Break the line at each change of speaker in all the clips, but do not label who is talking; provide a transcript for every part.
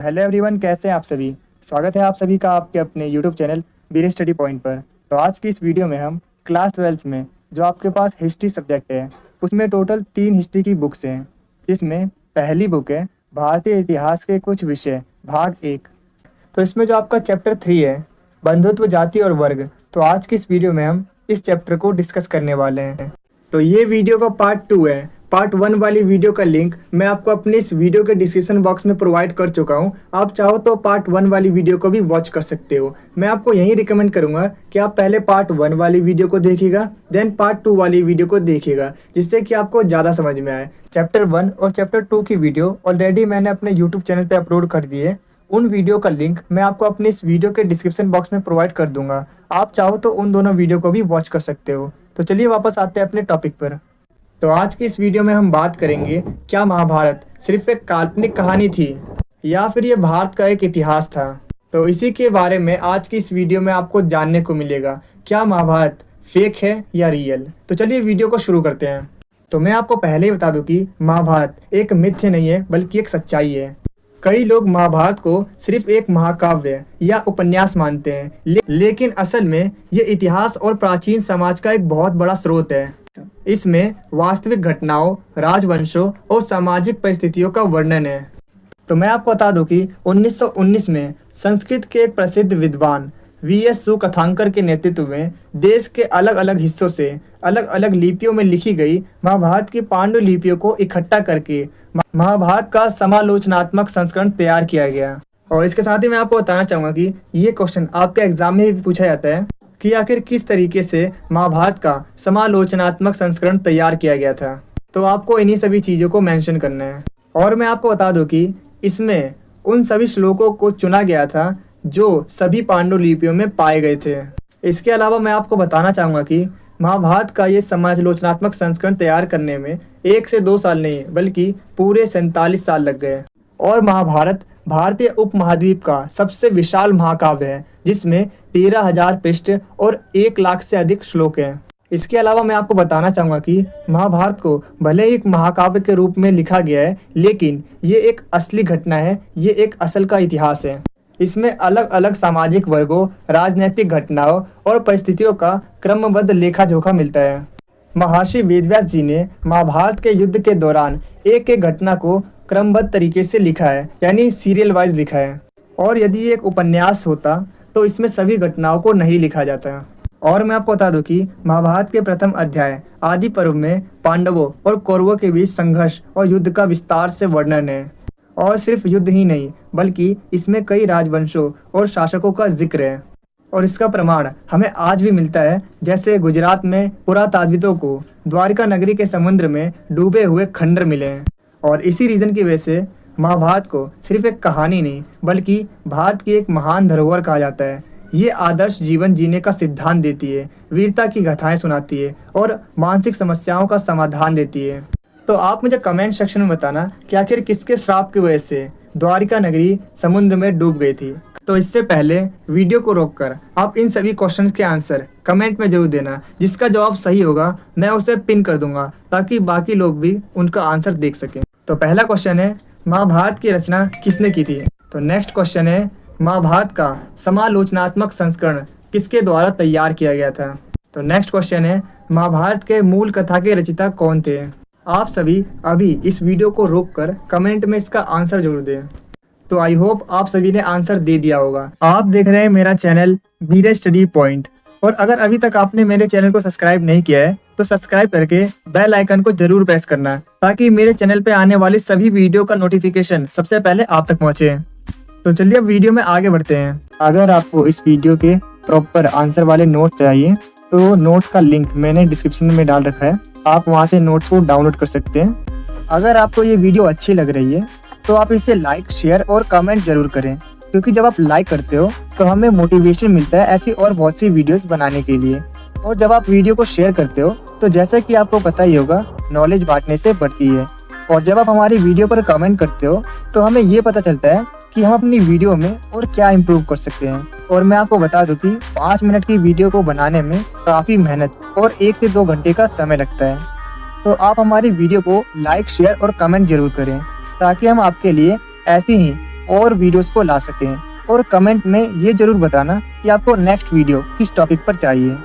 Hello everyone, कैसे हैं आप सभी। स्वागत है आप सभी का आपके अपने यूट्यूब चैनल बीर स्टडी पॉइंट पर। तो आज की इस वीडियो में हम क्लास 12th में जो आपके पास हिस्ट्री सब्जेक्ट है उसमें टोटल 3 हिस्ट्री की बुक्स हैं, जिसमें पहली बुक है भारतीय इतिहास के कुछ विषय भाग 1। तो इसमें जो आपका चैप्टर 3 है बंधुत्व, जाति और वर्ग। तो आज की इस वीडियो में हम इस चैप्टर को डिस्कस करने वाले हैं। तो ये वीडियो का पार्ट 2 है। पार्ट 1 वाली वीडियो का लिंक मैं आपको अपने इस वीडियो के डिस्क्रिप्शन बॉक्स में प्रोवाइड कर चुका हूँ। आप चाहो तो पार्ट 1 वाली वीडियो को भी वॉच कर सकते हो। मैं आपको यही रिकमेंड करूँगा कि आप पहले पार्ट 1 वाली वीडियो को देखिएगा, देन पार्ट 2 वाली वीडियो को देखिएगा, जिससे कि आपको ज़्यादा समझ में आए। चैप्टर 1 और चैप्टर 2 की वीडियो ऑलरेडी मैंने अपने यूट्यूब चैनल पर अपलोड कर दी है। उन वीडियो का लिंक मैं आपको अपने इस वीडियो के डिस्क्रिप्शन बॉक्स में प्रोवाइड कर दूंगा। आप चाहो तो उन दोनों वीडियो को भी वॉच कर सकते हो। तो चलिए वापस आते हैं अपने टॉपिक पर। तो आज की इस वीडियो में हम बात करेंगे, क्या महाभारत सिर्फ एक काल्पनिक कहानी थी या फिर ये भारत का एक इतिहास था। तो इसी के बारे में आज की इस वीडियो में आपको जानने को मिलेगा, क्या महाभारत फेक है या रियल। तो चलिए वीडियो को शुरू करते हैं। तो मैं आपको पहले ही बता दूं कि महाभारत एक मिथ्य नहीं है बल्कि एक सच्चाई है। कई लोग महाभारत को सिर्फ एक महाकाव्य या उपन्यास मानते हैं, लेकिन असल में ये इतिहास और प्राचीन समाज का एक बहुत बड़ा स्रोत है। इसमें वास्तविक घटनाओं, राजवंशों और सामाजिक परिस्थितियों का वर्णन है। तो मैं आपको बता दूं कि 1919 में संस्कृत के एक प्रसिद्ध विद्वान वीएस सुकथांकर के नेतृत्व में देश के अलग अलग हिस्सों से अलग अलग लिपियों में लिखी गई महाभारत की पांडुलिपियों को इकट्ठा करके महाभारत का समालोचनात्मक संस्करण तैयार किया गया। और इसके साथ ही मैं आपको बताना चाहूँगा कि ये क्वेश्चन आपके एग्जाम में भी पूछा जाता है कि आखिर किस तरीके से महाभारत का समालोचनात्मक संस्करण तैयार किया गया था। तो आपको इन्हीं सभी चीज़ों को मेंशन करना है। और मैं आपको बता दूं कि इसमें उन सभी श्लोकों को चुना गया था जो सभी पांडुलिपियों में पाए गए थे। इसके अलावा मैं आपको बताना चाहूँगा कि महाभारत का ये समालोचनात्मक संस्करण तैयार करने में 1 से 2 साल नहीं बल्कि पूरे 47 साल लग गए। और महाभारत भारतीय उपमहाद्वीप का सबसे विशाल महाकाव्य है, जिसमें 13,000 पृष्ठ और 1 लाख से अधिक श्लोक हैं। इसके अलावा मैं आपको बताना चाहूँगा कि महाभारत को भले ही एक महाकाव्य के रूप में लिखा गया है, लेकिन ये एक असली घटना है, ये एक असल का इतिहास है। इसमें अलग अलग सामाजिक वर्गों, राजनीतिक घटनाओं और परिस्थितियों का क्रमबद्ध लेखा जोखा मिलता है। महर्षि वेदव्यास जी ने महाभारत के युद्ध के दौरान एक एक घटना को क्रमबद्ध तरीके से लिखा है, यानी सीरियल वाइज लिखा है। और यदि ये एक उपन्यास होता तो इसमें सभी घटनाओं को नहीं लिखा जाता। और मैं आपको बता दूं कि महाभारत के प्रथम अध्याय आदि पर्व में पांडवों और कौरवों के बीच संघर्ष और युद्ध का विस्तार से वर्णन है। और सिर्फ युद्ध ही नहीं बल्कि इसमें कई राजवंशों और शासकों का जिक्र है। और इसका प्रमाण हमें आज भी मिलता है, जैसे गुजरात में पुरातात्विदों को द्वारिका नगरी के समुद्र में डूबे हुए खंडर मिले हैं। और इसी रीजन की वजह से महाभारत को सिर्फ एक कहानी नहीं बल्कि भारत की एक महान धरोहर कहा जाता है। ये आदर्श जीवन जीने का सिद्धांत देती है, वीरता की गाथाएं सुनाती है और मानसिक समस्याओं का समाधान देती है। तो आप मुझे कमेंट सेक्शन में बताना कि आखिर किसके श्राप की वजह से द्वारिका नगरी समुद्र में डूब गई थी। तो इससे पहले वीडियो को रोककर आप इन सभी क्वेश्चंस के आंसर कमेंट में जरूर देना। जिसका जवाब सही होगा मैं उसे पिन कर दूंगा ताकि बाकी लोग भी उनका आंसर देख सकें। तो पहला क्वेश्चन है, महाभारत की रचना किसने की थी। तो नेक्स्ट क्वेश्चन है, महाभारत का समालोचनात्मक संस्करण किसके द्वारा तैयार किया गया था। तो नेक्स्ट क्वेश्चन है, महाभारत के मूल कथा के रचयिता कौन थे। आप सभी अभी इस वीडियो को रोककर कमेंट में इसका आंसर जरूर दें। तो आई होप आप सभी ने आंसर दे दिया होगा। आप देख रहे हैं मेरा चैनल बीर स्टडी पॉइंट, और अगर अभी तक आपने मेरे चैनल को सब्सक्राइब नहीं किया है तो सब्सक्राइब करके बेल आइकन को जरूर प्रेस करना, ताकि मेरे चैनल पे आने वाली सभी वीडियो का नोटिफिकेशन सबसे पहले आप तक पहुंचे। तो चलिए अब वीडियो में आगे बढ़ते हैं। अगर आपको इस वीडियो के प्रॉपर आंसर वाले नोट्स चाहिए तो नोट्स का लिंक मैंने डिस्क्रिप्शन में डाल रखा है, आप वहां से नोट्स को डाउनलोड कर सकते हैं। अगर आपको ये वीडियो अच्छी लग रही है तो आप इसे लाइक, शेयर और कमेंट जरूर करें, क्योंकि जब आप लाइक करते हो तो हमें मोटिवेशन मिलता है ऐसी और बहुत सी वीडियोस बनाने के लिए। और जब आप वीडियो को शेयर करते हो तो जैसा कि आपको पता ही होगा, नॉलेज बांटने से बढ़ती है। और जब आप हमारी वीडियो पर कमेंट करते हो तो हमें ये पता चलता है कि हम अपनी वीडियो में और क्या इम्प्रूव कर सकते हैं। और मैं आपको बता दूं कि 5 मिनट की वीडियो को बनाने में काफ़ी मेहनत और 1 से 2 घंटे का समय लगता है। तो आप हमारी वीडियो को लाइक, शेयर और कमेंट जरूर करें, ताकि हम आपके लिए ऐसी ही और वीडियोस को ला सकें। और कमेंट में ये जरूर बताना कि आपको नेक्स्ट वीडियो किस टॉपिक पर चाहिए।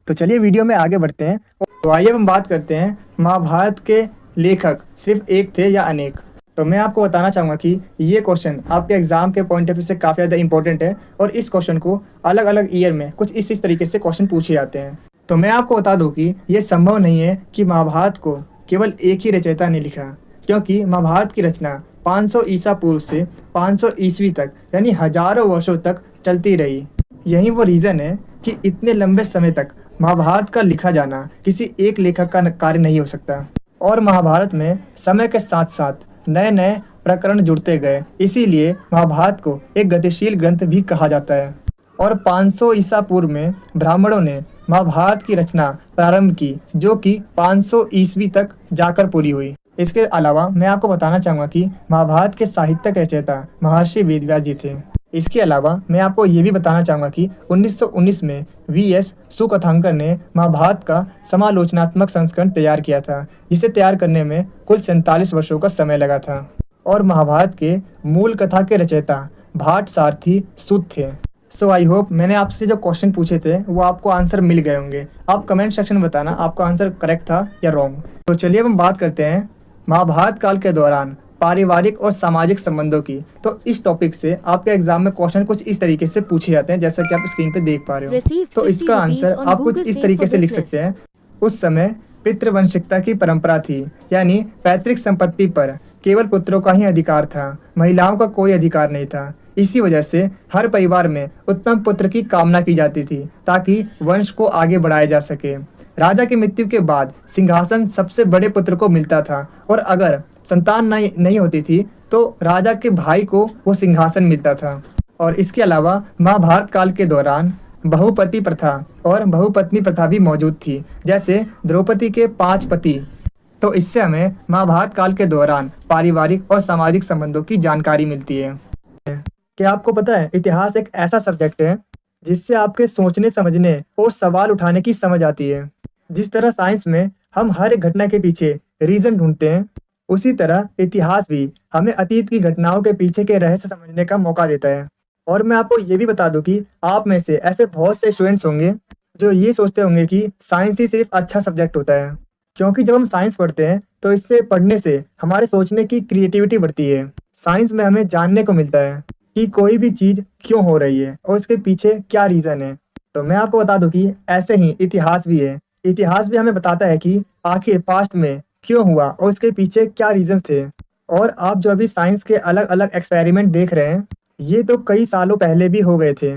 तो चलिए वीडियो में आगे बढ़ते हैं। तो आइए हम बात करते हैं महाभारत के लेखक सिर्फ एक थे या अनेक। तो मैं आपको बताना चाहूँगा कि ये क्वेश्चन आपके एग्जाम के पॉइंट ऑफ व्यू से काफ़ी ज़्यादा इंपॉर्टेंट है और इस क्वेश्चन को अलग अलग ईयर में कुछ इस तरीके से क्वेश्चन पूछे जाते हैं। तो मैं आपको बता दूं कि ये संभव नहीं है कि महाभारत को केवल एक ही रचयिता ने लिखा, क्योंकि महाभारत की रचना 500 ईसा पूर्व से 500 ईस्वी तक यानी हजारों वर्षों तक चलती रही। यही वो रीज़न है कि इतने लंबे समय तक महाभारत का लिखा जाना किसी एक लेखक का कार्य नहीं हो सकता। और महाभारत में समय के साथ साथ नए नए प्रकरण जुड़ते गए, इसीलिए महाभारत को एक गतिशील ग्रंथ भी कहा जाता है। और 500 ईसा पूर्व में ब्राह्मणों ने महाभारत की रचना प्रारंभ की, जो कि 500 ईस्वी तक जाकर पूरी हुई। इसके अलावा मैं आपको बताना चाहूँगा कि महाभारत के साहित्यिक रचयिता महर्षि वेदव्यास जी थे। इसके अलावा मैं आपको ये भी बताना चाहूँगा कि 1919 में वी.एस. सुकथांकर ने महाभारत का समालोचनात्मक संस्करण तैयार किया था, जिसे तैयार करने में कुल 47 वर्षों का समय लगा था। और महाभारत के मूल कथा के रचयिता भाट सारथी सूत थे। सो आई होप मैंने आपसे जो क्वेश्चन पूछे थे वो आपको आंसर मिल गए होंगे। आप कमेंट सेक्शन में बताना आपका आंसर करेक्ट था या रॉन्ग। तो चलिए हम बात करते हैं महाभारत काल के दौरान पारिवारिक और सामाजिक संबंधों की। तो इस टॉपिक से आपके एग्जाम में क्वेश्चन कुछ इस तरीके से पूछे जाते हैं, जैसा कि आप स्क्रीन पे देख पा रहे हो। तो इसका आंसर आप कुछ इस तरीके से लिख सकते हैं। उस समय पितृवंशिकता की परंपरा थी, यानी पैतृक संपत्ति पर केवल पुत्रों का ही अधिकार था, महिलाओं का कोई अधिकार नहीं था। इसी वजह से हर परिवार में उत्तम पुत्र की कामना की जाती थी, ताकि वंश को आगे बढ़ाया जा सके। राजा की मृत्यु के बाद सिंहासन सबसे बड़े पुत्र को मिलता था, और अगर संतान नहीं होती थी तो राजा के भाई को वो सिंहासन मिलता था। और इसके अलावा महाभारत काल के दौरान बहुपति प्रथा और बहुपत्नी प्रथा भी मौजूद थी, जैसे द्रौपदी के 5 पति। तो इससे हमें महाभारत काल के दौरान पारिवारिक और सामाजिक संबंधों की जानकारी मिलती है। क्या आपको पता है, इतिहास एक ऐसा सब्जेक्ट है जिससे आपके सोचने समझने और सवाल उठाने की समझ आती है। जिस तरह साइंस में हम हर एक घटना के पीछे रीजन ढूंढते हैं, उसी तरह इतिहास भी हमें अतीत की घटनाओं के पीछे के रहस्य समझने का मौका देता है। और मैं आपको ये भी बता दूं कि आप में से ऐसे बहुत से स्टूडेंट्स होंगे जो ये सोचते होंगे कि साइंस ही सिर्फ अच्छा सब्जेक्ट होता है, क्योंकि जब हम साइंस पढ़ते हैं तो इससे पढ़ने से हमारे सोचने की क्रिएटिविटी बढ़ती है। साइंस में हमें जानने को मिलता है कि कोई भी चीज़ क्यों हो रही है और इसके पीछे क्या रीज़न है। तो मैं आपको बता दूं कि ऐसे ही इतिहास भी है। इतिहास भी हमें बताता है कि आखिर पास्ट में क्यों हुआ और इसके पीछे क्या रीजंस थे। और आप जो अभी साइंस के अलग अलग एक्सपेरिमेंट देख रहे हैं, ये तो कई सालों पहले भी हो गए थे।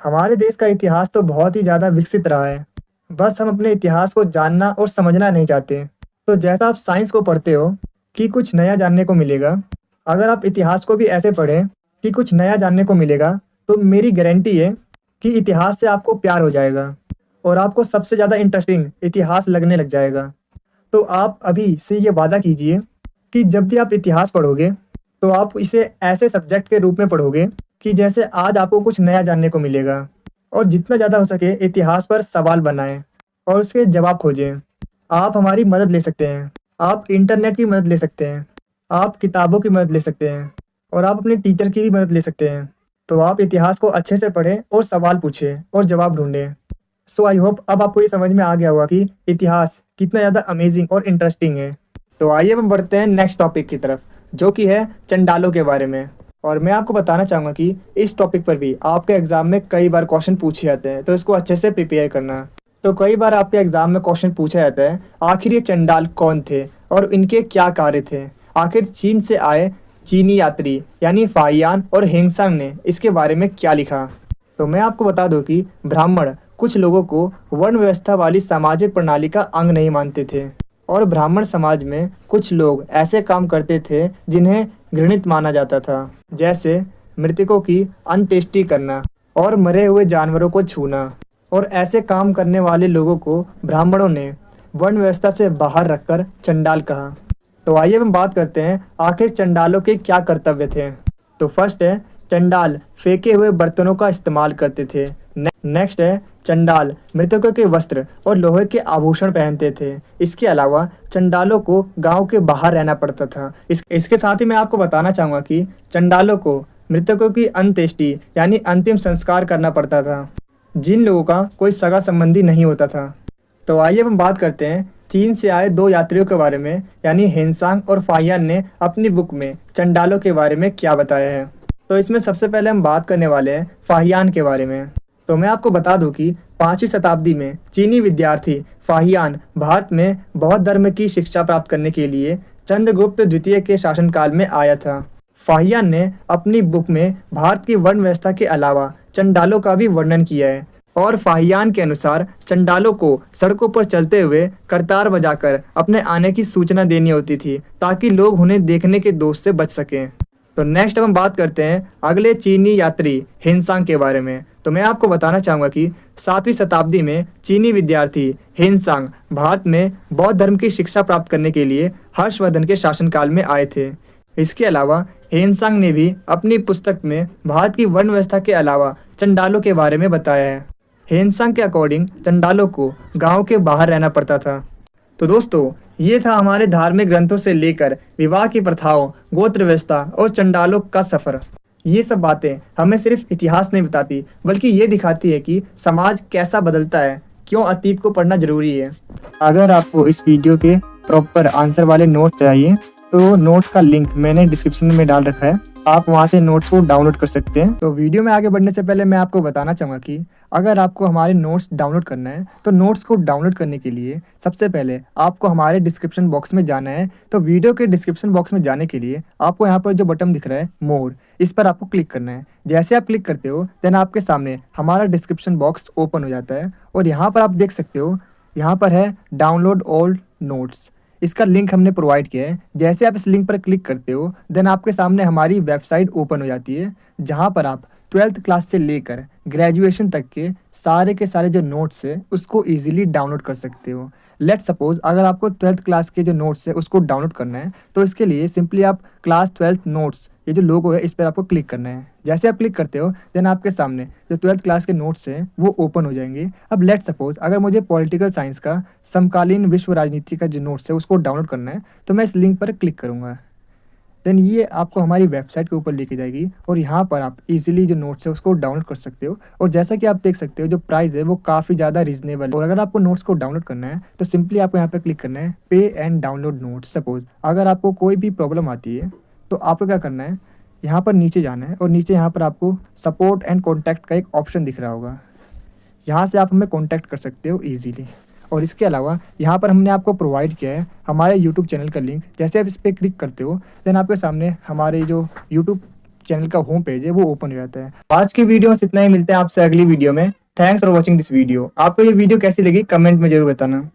हमारे देश का इतिहास तो बहुत ही ज़्यादा विकसित रहा है, बस हम अपने इतिहास को जानना और समझना नहीं चाहते। तो जैसा आप साइंस को पढ़ते हो कि कुछ नया जानने को मिलेगा, अगर आप इतिहास को भी ऐसे पढ़ें कि कुछ नया जानने को मिलेगा, तो मेरी गारंटी है कि इतिहास से आपको प्यार हो जाएगा और आपको सबसे ज़्यादा इंटरेस्टिंग इतिहास लगने लग जाएगा। तो आप अभी से ये वादा कीजिए कि जब भी आप इतिहास पढ़ोगे तो आप इसे ऐसे सब्जेक्ट के रूप में पढ़ोगे कि जैसे आज आपको कुछ नया जानने को मिलेगा। और जितना ज़्यादा हो सके इतिहास पर सवाल बनाएं और उसके जवाब खोजें। आप हमारी मदद ले सकते हैं, आप इंटरनेट की मदद ले सकते हैं, आप किताबों की मदद ले सकते हैं और आप अपने टीचर की भी मदद ले सकते हैं। तो आप इतिहास को अच्छे से पढ़ें और सवाल पूछें और जवाब ढूंढें। सो आई होप अब आपको ये समझ में आ गया होगा कि इतिहास कितना ज़्यादा अमेजिंग और इंटरेस्टिंग है। तो आइए हम बढ़ते हैं नेक्स्ट टॉपिक की तरफ, जो कि है चंडालों के बारे में। और मैं आपको बताना चाहूँगा कि इस टॉपिक पर भी आपके एग्जाम में कई बार क्वेश्चन पूछे जाते हैं, तो इसको अच्छे से प्रिपेयर करना। तो कई बार आपके एग्जाम में क्वेश्चन पूछा जाता है, आखिर ये चंडाल कौन थे और इनके क्या कार्य थे। आखिर चीन से आए चीनी यात्री यानी फाहियान और हेंगसांग ने इसके बारे में क्या लिखा। तो मैं आपको बता दूं कि ब्राह्मण कुछ लोगों को वर्ण व्यवस्था वाली सामाजिक प्रणाली का अंग नहीं मानते थे, और ब्राह्मण समाज में कुछ लोग ऐसे काम करते थे जिन्हें घृणित माना जाता था, जैसे मृतकों की अंत्येष्टि करना और मरे हुए जानवरों को छूना। और ऐसे काम करने वाले लोगों को ब्राह्मणों ने वर्ण व्यवस्था से बाहर रखकर चंडाल कहा। तो आइए हम बात करते हैं आखिर चंडालों के क्या कर्तव्य थे। तो फर्स्ट है, चंडाल फेंके हुए बर्तनों का इस्तेमाल करते थे, नेक्स्ट है चंडाल मृतकों के वस्त्र और लोहे के आभूषण पहनते थे। इसके अलावा चंडालों को गांव के बाहर रहना पड़ता था। इसके साथ ही मैं आपको बताना चाहूँगा कि चंडालों को मृतकों की अंत्येष्टि यानी अंतिम संस्कार करना पड़ता था, जिन लोगों का कोई सगा संबंधी नहीं होता था। तो आइए हम बात करते हैं चीन से आए दो यात्रियों के बारे में, यानी हेनसांग और फाहियान ने अपनी बुक में चंडालों के बारे में क्या बताया है। तो इसमें सबसे पहले हम बात करने वाले हैं फाहियान के बारे में। तो मैं आपको बता दूं कि 5वीं शताब्दी में चीनी विद्यार्थी फाहियान भारत में बौद्ध धर्म की शिक्षा प्राप्त करने के लिए चंद्रगुप्त द्वितीय के शासनकाल में आया था। फाहियान ने अपनी बुक में भारत की वर्ण व्यवस्था के अलावा चंडालों का भी वर्णन किया है और फाहियान के अनुसार चंडालों को सड़कों पर चलते हुए करतार बजाकर अपने आने की सूचना देनी होती थी ताकि लोग उन्हें देखने के दोष से बच सकें। तो नेक्स्ट हम बात करते हैं अगले चीनी यात्री हेनसांग के बारे में। तो मैं आपको बताना चाहूँगा कि 7वीं शताब्दी में चीनी विद्यार्थी हेनसांग भारत में बौद्ध धर्म की शिक्षा प्राप्त करने के लिए हर्षवर्धन के शासनकाल में आए थे। इसके अलावा हेनसांग ने भी अपनी पुस्तक में भारत की वर्ण व्यवस्था के अलावा चंडालों के बारे में बताया है। हेनसांग के अकॉर्डिंग चंडालों को गांव के बाहर रहना पड़ता था। तो दोस्तों, ये था हमारे धार्मिक ग्रंथों से लेकर विवाह की प्रथाओं, गोत्र व्यवस्था और चंडालों का सफर। ये सब बातें हमें सिर्फ इतिहास नहीं बताती, बल्कि ये दिखाती है कि समाज कैसा बदलता है, क्यों अतीत को पढ़ना जरूरी है। अगर आपको इस वीडियो के प्रॉपर आंसर वाले नोट चाहिए तो नोट्स का लिंक मैंने डिस्क्रिप्शन में डाल रखा है, आप वहां से नोट्स को डाउनलोड कर सकते हैं। तो वीडियो में आगे बढ़ने से पहले मैं आपको बताना चाहूँगा कि अगर आपको हमारे नोट्स डाउनलोड करना है तो नोट्स को डाउनलोड करने के लिए सबसे पहले आपको हमारे डिस्क्रिप्शन बॉक्स में जाना है। तो वीडियो के डिस्क्रिप्शन बॉक्स में जाने के लिए आपको यहाँ पर जो बटन दिख रहा है मोर, इस पर आपको क्लिक करना है। जैसे आप क्लिक करते हो देन आपके सामने हमारा डिस्क्रिप्शन बॉक्स ओपन हो जाता है और यहाँ पर आप देख सकते हो, यहाँ पर है डाउनलोड ऑल नोट्स। इसका लिंक हमने प्रोवाइड किया है। जैसे आप इस लिंक पर क्लिक करते हो देन आपके सामने हमारी वेबसाइट ओपन हो जाती है, जहाँ पर आप 12th क्लास से लेकर ग्रेजुएशन तक के सारे जो नोट्स है उसको इजीली डाउनलोड कर सकते हो। लेट सपोज अगर आपको 12th क्लास के जो नोट्स है उसको डाउनलोड करना है तो इसके लिए सिंपली आप क्लास 12th नोट्स, ये जो लोगो है इस पर आपको क्लिक करना है। जैसे आप क्लिक करते हो देन आपके सामने जो 12th क्लास के नोट्स हैं वो ओपन हो जाएंगे। अब लेट सपोज अगर मुझे पॉलिटिकल साइंस का समकालीन विश्व राजनीति का जो नोट्स है उसको डाउनलोड करना है तो मैं इस लिंक पर क्लिक करूँगा। देन ये आपको हमारी वेबसाइट के ऊपर लेके जाएगी और यहाँ पर आप इजीली जो नोट्स है उसको डाउनलोड कर सकते हो। और जैसा कि आप देख सकते हो जो प्राइस है वो काफ़ी ज़्यादा रीजनेबल है। और अगर आपको नोट्स को डाउनलोड करना है तो सिंपली आपको यहाँ पर क्लिक करना है पे एंड डाउनलोड नोट्स। सपोज अगर आपको कोई भी प्रॉब्लम आती है तो आपको क्या करना है, यहाँ पर नीचे जाना है और नीचे यहाँ पर आपको सपोर्ट एंड कॉन्टैक्ट का एक ऑप्शन दिख रहा होगा, यहाँ से आप हमें कॉन्टैक्ट कर सकते हो ईजीली। और इसके अलावा यहाँ पर हमने आपको प्रोवाइड किया है हमारे यूट्यूब चैनल का लिंक। जैसे आप इस पर क्लिक करते हो देन आपके सामने हमारे जो यूट्यूब चैनल का होम पेज है वो ओपन हो जाता है। आज की वीडियो में इतना ही, मिलते हैं आपसे अगली वीडियो में। Thanks for watching this video. आपको ये वीडियो कैसी लगी कमेंट में जरूर बताना।